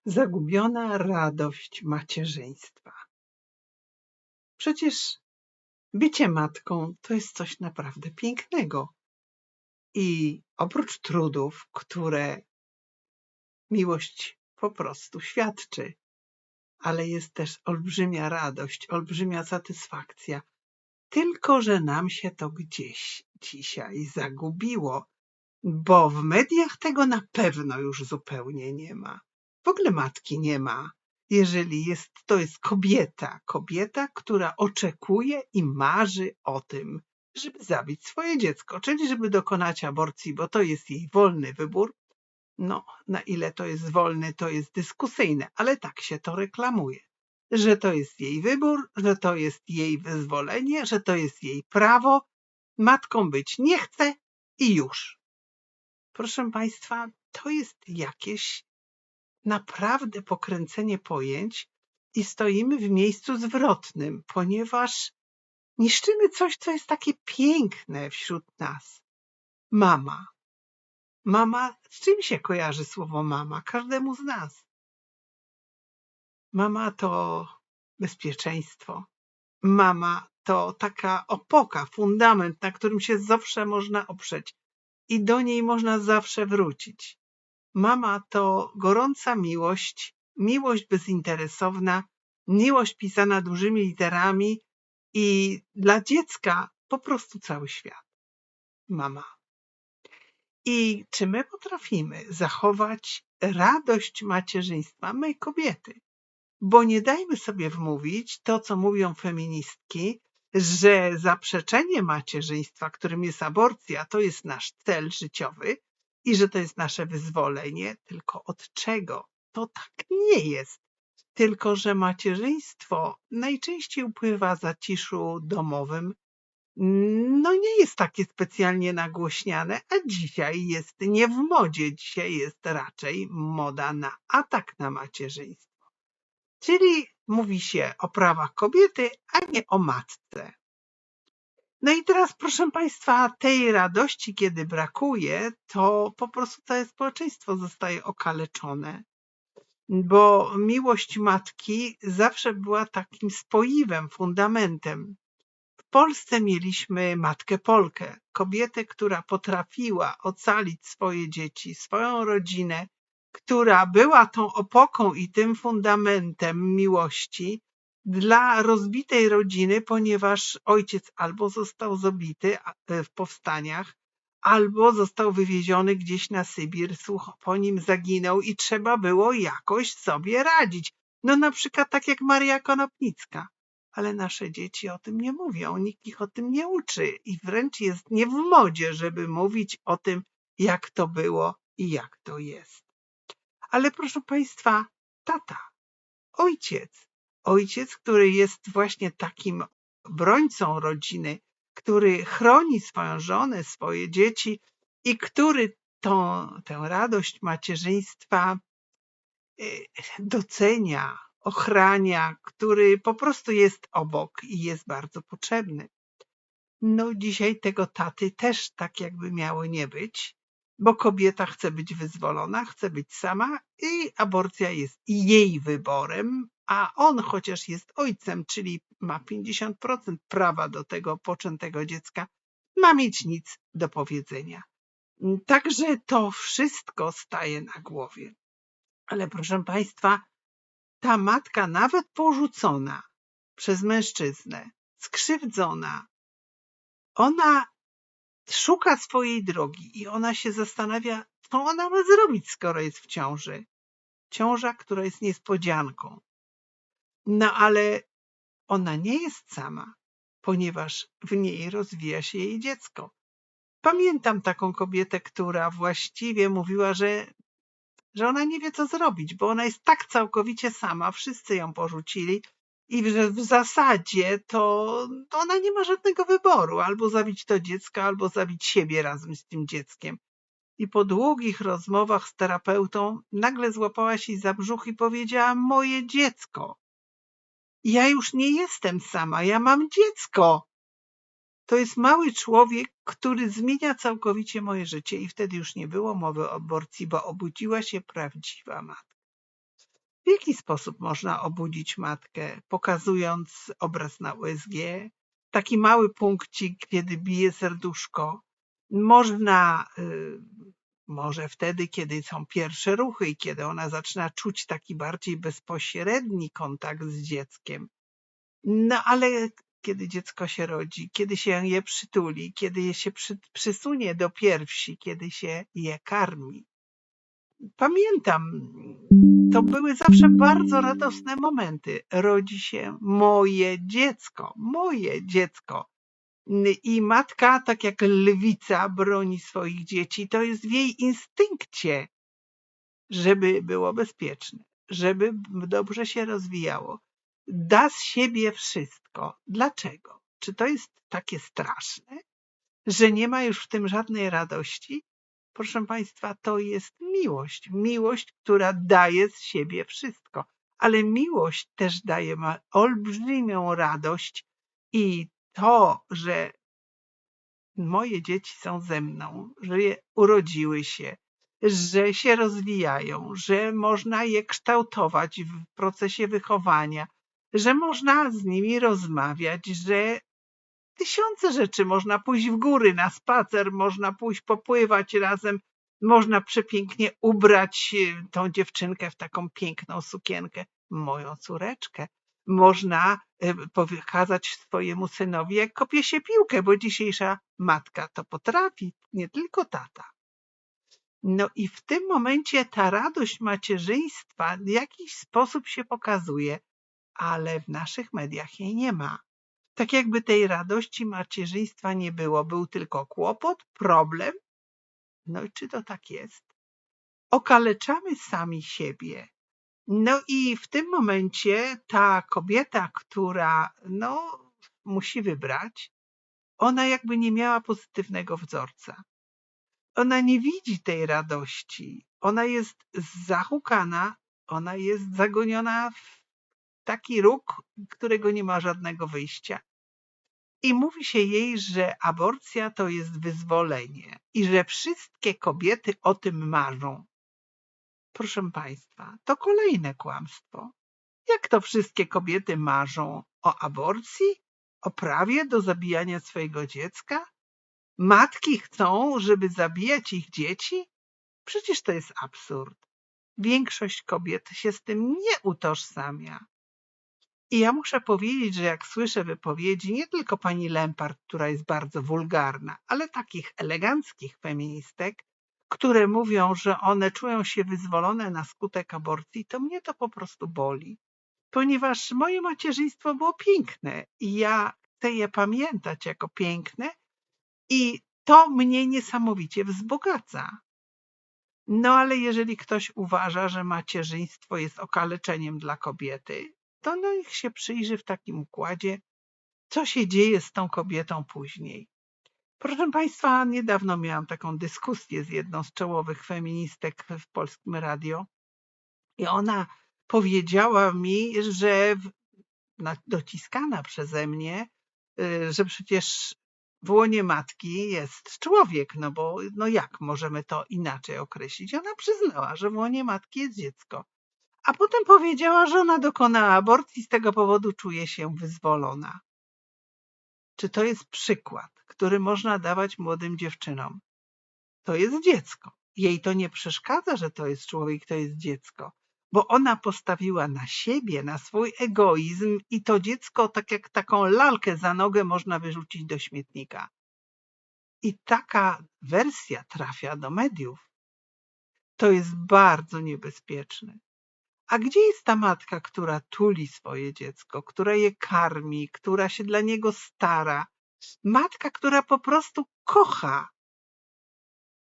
Zagubiona radość macierzyństwa. Przecież bycie matką to jest coś naprawdę pięknego. I oprócz trudów, które miłość po prostu świadczy, ale jest też olbrzymia radość, olbrzymia satysfakcja. Tylko że nam się to gdzieś dzisiaj zagubiło, bo w mediach tego na pewno już zupełnie nie ma. W ogóle matki nie ma, jeżeli to jest kobieta, która oczekuje i marzy o tym, żeby zabić swoje dziecko, czyli żeby dokonać aborcji, bo to jest jej wolny wybór. No, na ile to jest wolny, to jest dyskusyjne, ale tak się to reklamuje, że to jest jej wybór, że to jest jej wyzwolenie, że to jest jej prawo. Matką być nie chce i już. Proszę Państwa, to jest jakieś naprawdę pokręcenie pojęć i stoimy w miejscu zwrotnym, ponieważ niszczymy coś, co jest takie piękne wśród nas. Mama. Mama, z czym się kojarzy słowo mama? Każdemu z nas. Mama to bezpieczeństwo. Mama to taka opoka, fundament, na którym się zawsze można oprzeć i do niej można zawsze wrócić. Mama to gorąca miłość, miłość bezinteresowna, miłość pisana dużymi literami i dla dziecka po prostu cały świat. Mama. I czy my potrafimy zachować radość macierzyństwa, my kobiety? Bo nie dajmy sobie wmówić to, co mówią feministki, że zaprzeczenie macierzyństwa, którym jest aborcja, to jest nasz cel życiowy i że to jest nasze wyzwolenie. Tylko od czego? To tak nie jest. Tylko że macierzyństwo najczęściej upływa w zaciszu domowym. No nie jest takie specjalnie nagłośniane, a dzisiaj jest nie w modzie. Dzisiaj jest raczej moda na atak na macierzyństwo. Czyli mówi się o prawach kobiety, a nie o matce. No i teraz, proszę Państwa, tej radości, kiedy brakuje, to po prostu całe społeczeństwo zostaje okaleczone, bo miłość matki zawsze była takim spoiwem, fundamentem. W Polsce mieliśmy matkę Polkę, kobietę, która potrafiła ocalić swoje dzieci, swoją rodzinę, która była tą opoką i tym fundamentem miłości dla rozbitej rodziny, ponieważ ojciec albo został zabity w powstaniach, albo został wywieziony gdzieś na Sybir, po nim zaginął i trzeba było jakoś sobie radzić. No na przykład tak jak Maria Konopnicka. Ale nasze dzieci o tym nie mówią, nikt ich o tym nie uczy i wręcz jest nie w modzie, żeby mówić o tym, jak to było i jak to jest. Ale proszę Państwa, tata, ojciec, który jest właśnie takim obrońcą rodziny, który chroni swoją żonę, swoje dzieci i który tę radość macierzyństwa docenia, ochrania, który po prostu jest obok i jest bardzo potrzebny. No dzisiaj tego taty też tak jakby miało nie być, bo kobieta chce być wyzwolona, chce być sama i aborcja jest jej wyborem, a on chociaż jest ojcem, czyli ma 50% prawa do tego poczętego dziecka, ma mieć nic do powiedzenia. Także to wszystko staje na głowie. Ale proszę Państwa, ta matka, nawet porzucona przez mężczyznę, skrzywdzona, ona szuka swojej drogi i ona się zastanawia, co ona ma zrobić, skoro jest w ciąży. Ciąża, która jest niespodzianką. No ale ona nie jest sama, ponieważ w niej rozwija się jej dziecko. Pamiętam taką kobietę, która właściwie mówiła, że ona nie wie, co zrobić, bo ona jest tak całkowicie sama, wszyscy ją porzucili i w zasadzie to ona nie ma żadnego wyboru, albo zabić to dziecko, albo zabić siebie razem z tym dzieckiem. I po długich rozmowach z terapeutą nagle złapała się za brzuch i powiedziała: moje dziecko. Ja już nie jestem sama, ja mam dziecko. To jest mały człowiek, który zmienia całkowicie moje życie i wtedy już nie było mowy o aborcji, bo obudziła się prawdziwa matka. W jaki sposób można obudzić matkę, pokazując obraz na USG, taki mały punkcik, kiedy bije serduszko? Można, może wtedy, kiedy są pierwsze ruchy i kiedy ona zaczyna czuć taki bardziej bezpośredni kontakt z dzieckiem. No ale kiedy dziecko się rodzi, kiedy się je przytuli, kiedy je się przysunie do piersi, kiedy się je karmi. Pamiętam, to były zawsze bardzo radosne momenty. Rodzi się moje dziecko, moje dziecko. I matka, tak jak lwica, broni swoich dzieci. To jest w jej instynkcie, żeby było bezpieczne, żeby dobrze się rozwijało. Da z siebie wszystko. Dlaczego? Czy to jest takie straszne, że nie ma już w tym żadnej radości? Proszę Państwa, to jest miłość. Miłość, która daje z siebie wszystko. Ale miłość też daje olbrzymią radość i to, że moje dzieci są ze mną, że je urodziły się, że się rozwijają, że można je kształtować w procesie wychowania, że można z nimi rozmawiać, że tysiące rzeczy. Można pójść w góry na spacer, można pójść popływać razem, można przepięknie ubrać tą dziewczynkę w taką piękną sukienkę, moją córeczkę. Można pokazać swojemu synowi, jak kopie się piłkę, bo dzisiejsza matka to potrafi, nie tylko tata. No i w tym momencie ta radość macierzyństwa w jakiś sposób się pokazuje, ale w naszych mediach jej nie ma. Tak jakby tej radości macierzyństwa nie było, był tylko kłopot, problem. No i czy to tak jest? Okaleczamy sami siebie. No i w tym momencie ta kobieta, która musi wybrać, ona jakby nie miała pozytywnego wzorca. Ona nie widzi tej radości. Ona jest zahukana, ona jest zagoniona w taki róg, którego nie ma żadnego wyjścia. I mówi się jej, że aborcja to jest wyzwolenie i że wszystkie kobiety o tym marzą. Proszę Państwa, to kolejne kłamstwo. Jak to wszystkie kobiety marzą o aborcji? O prawie do zabijania swojego dziecka? Matki chcą, żeby zabijać ich dzieci? Przecież to jest absurd. Większość kobiet się z tym nie utożsamia. I ja muszę powiedzieć, że jak słyszę wypowiedzi nie tylko pani Lempart, która jest bardzo wulgarna, ale takich eleganckich feministek, które mówią, że one czują się wyzwolone na skutek aborcji, to mnie to po prostu boli. Ponieważ moje macierzyństwo było piękne i ja chcę je pamiętać jako piękne i to mnie niesamowicie wzbogaca. No ale jeżeli ktoś uważa, że macierzyństwo jest okaleczeniem dla kobiety, to niech się przyjrzy w takim układzie, co się dzieje z tą kobietą później. Proszę Państwa, niedawno miałam taką dyskusję z jedną z czołowych feministek w Polskim Radio i ona powiedziała mi, że dociskana przeze mnie, że przecież w łonie matki jest człowiek, bo jak możemy to inaczej określić? Ona przyznała, że w łonie matki jest dziecko. A potem powiedziała, że ona dokonała aborcji, z tego powodu czuje się wyzwolona. Czy to jest przykład, który można dawać młodym dziewczynom? To jest dziecko. Jej to nie przeszkadza, że to jest człowiek, to jest dziecko, bo ona postawiła na siebie, na swój egoizm i to dziecko, tak jak taką lalkę za nogę, można wyrzucić do śmietnika. I taka wersja trafia do mediów. To jest bardzo niebezpieczne. A gdzie jest ta matka, która tuli swoje dziecko, która je karmi, która się dla niego stara? Matka, która po prostu kocha.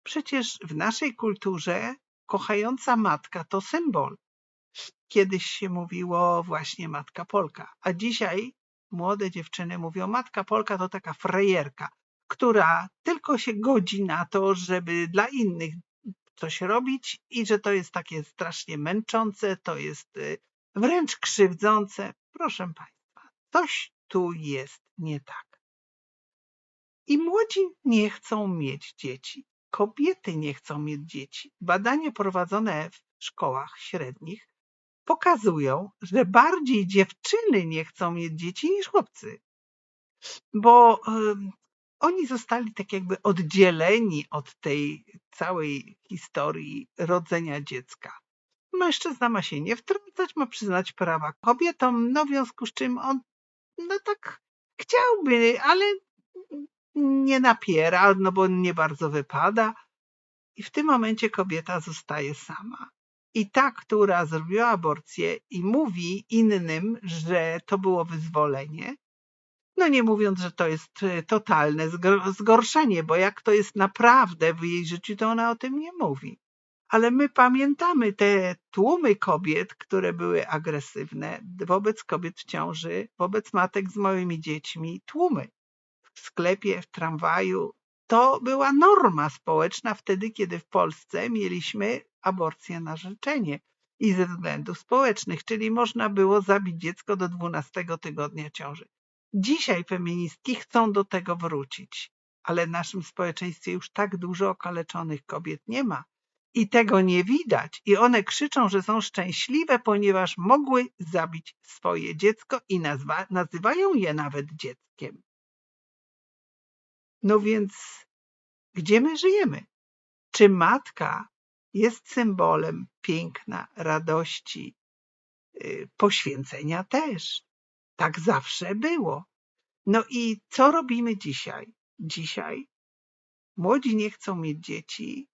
Przecież w naszej kulturze kochająca matka to symbol. Kiedyś się mówiło właśnie matka Polka, a dzisiaj młode dziewczyny mówią, matka Polka to taka frejerka, która tylko się godzi na to, żeby dla innych coś robić i że to jest takie strasznie męczące, to jest wręcz krzywdzące. Proszę Państwa, coś tu jest nie tak. I młodzi nie chcą mieć dzieci. Kobiety nie chcą mieć dzieci. Badania prowadzone w szkołach średnich pokazują, że bardziej dziewczyny nie chcą mieć dzieci niż chłopcy, bo oni zostali tak jakby oddzieleni od tej całej historii rodzenia dziecka. Mężczyzna ma się nie wtrącać, ma przyznać prawa kobietom, no w związku z czym on no tak chciałby, ale nie napiera, no bo nie bardzo wypada. I w tym momencie kobieta zostaje sama. I ta, która zrobiła aborcję i mówi innym, że to było wyzwolenie, no nie mówiąc, że to jest totalne zgorszenie, bo jak to jest naprawdę w jej życiu, to ona o tym nie mówi. Ale my pamiętamy te tłumy kobiet, które były agresywne wobec kobiet w ciąży, wobec matek z małymi dziećmi, tłumy w sklepie, w tramwaju. To była norma społeczna wtedy, kiedy w Polsce mieliśmy aborcję na życzenie i ze względów społecznych, czyli można było zabić dziecko do 12 tygodnia ciąży. Dzisiaj feministki chcą do tego wrócić, ale w naszym społeczeństwie już tak dużo okaleczonych kobiet nie ma. I tego nie widać. I one krzyczą, że są szczęśliwe, ponieważ mogły zabić swoje dziecko i nazywają je nawet dzieckiem. No więc gdzie my żyjemy? Czy matka jest symbolem piękna, radości, poświęcenia też? Tak zawsze było. No i co robimy dzisiaj? Dzisiaj młodzi nie chcą mieć dzieci,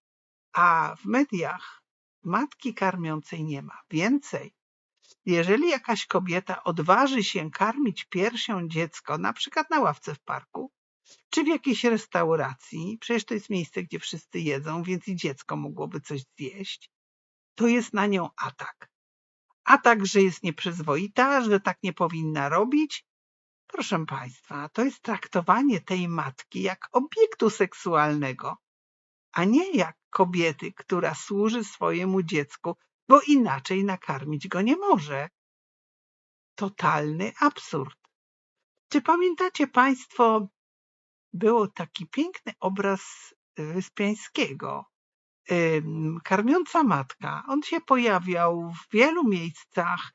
a w mediach matki karmiącej nie ma. Więcej, jeżeli jakaś kobieta odważy się karmić piersią dziecko, na przykład na ławce w parku, czy w jakiejś restauracji, przecież to jest miejsce, gdzie wszyscy jedzą, więc i dziecko mogłoby coś zjeść, to jest na nią atak. Atak, że jest nieprzyzwoita, że tak nie powinna robić. Proszę Państwa, to jest traktowanie tej matki jak obiektu seksualnego, a nie jak kobiety, która służy swojemu dziecku, bo inaczej nakarmić go nie może. Totalny absurd. Czy pamiętacie Państwo, był taki piękny obraz Wyspiańskiego, karmiąca matka. On się pojawiał w wielu miejscach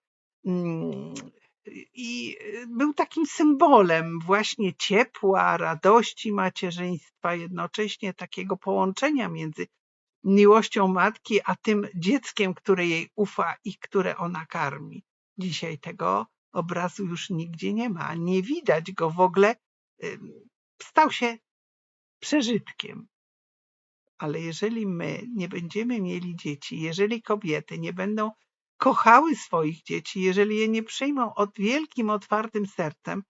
i był takim symbolem właśnie ciepła, radości macierzyństwa, jednocześnie takiego połączenia między miłością matki a tym dzieckiem, które jej ufa i które ona karmi. Dzisiaj tego obrazu już nigdzie nie ma. Nie widać go w ogóle. Stał się przeżytkiem. Ale jeżeli my nie będziemy mieli dzieci, jeżeli kobiety nie będą kochały swoich dzieci, jeżeli je nie przyjmą wielkim, otwartym sercem,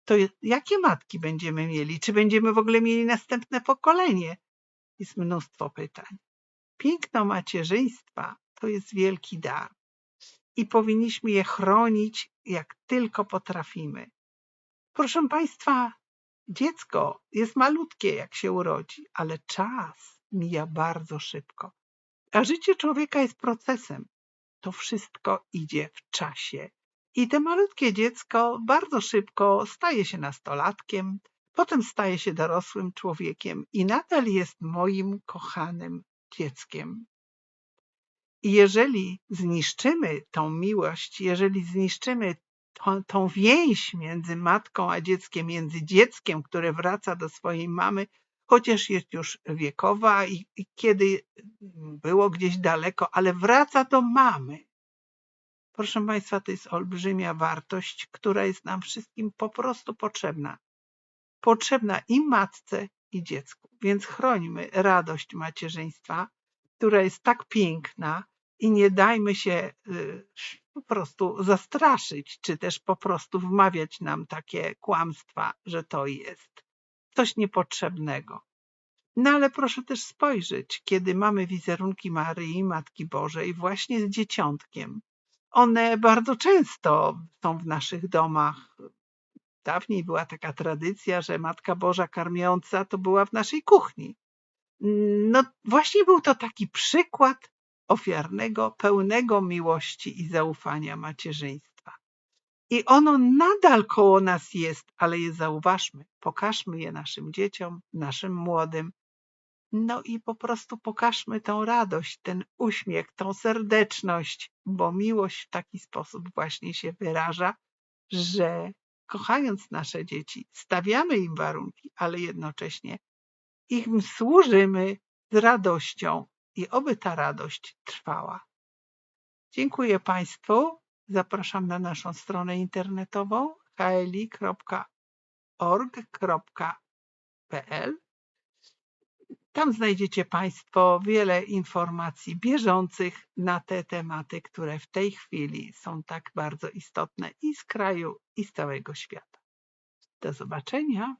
to jakie matki będziemy mieli? Czy będziemy w ogóle mieli następne pokolenie? Jest mnóstwo pytań. Piękno macierzyństwa to jest wielki dar i powinniśmy je chronić jak tylko potrafimy. Proszę Państwa, dziecko jest malutkie, jak się urodzi, ale czas mija bardzo szybko. A życie człowieka jest procesem. To wszystko idzie w czasie. I to malutkie dziecko bardzo szybko staje się nastolatkiem, potem staje się dorosłym człowiekiem i nadal jest moim kochanym dzieckiem. I jeżeli zniszczymy tą miłość, jeżeli zniszczymy tą więź między matką a dzieckiem, między dzieckiem, które wraca do swojej mamy, chociaż jest już wiekowa i kiedy było gdzieś daleko, ale wraca do mamy. Proszę Państwa, to jest olbrzymia wartość, która jest nam wszystkim po prostu potrzebna. Potrzebna i matce, i dziecku. Więc chrońmy radość macierzyństwa, która jest tak piękna i nie dajmy się po prostu zastraszyć, czy też po prostu wmawiać nam takie kłamstwa, że to jest coś niepotrzebnego. No ale proszę też spojrzeć, kiedy mamy wizerunki Maryi, Matki Bożej, właśnie z dzieciątkiem. One bardzo często są w naszych domach. Dawniej była taka tradycja, że Matka Boża karmiąca to była w naszej kuchni. No właśnie był to taki przykład ofiarnego, pełnego miłości i zaufania macierzyństwa. I ono nadal koło nas jest, ale je zauważmy, pokażmy je naszym dzieciom, naszym młodym. No i po prostu pokażmy tą radość, ten uśmiech, tą serdeczność, bo miłość w taki sposób właśnie się wyraża, że kochając nasze dzieci, stawiamy im warunki, ale jednocześnie im służymy z radością i oby ta radość trwała. Dziękuję Państwu. Zapraszam na naszą stronę internetową hli.org.pl. Tam znajdziecie Państwo wiele informacji bieżących na te tematy, które w tej chwili są tak bardzo istotne i z kraju, i z całego świata. Do zobaczenia.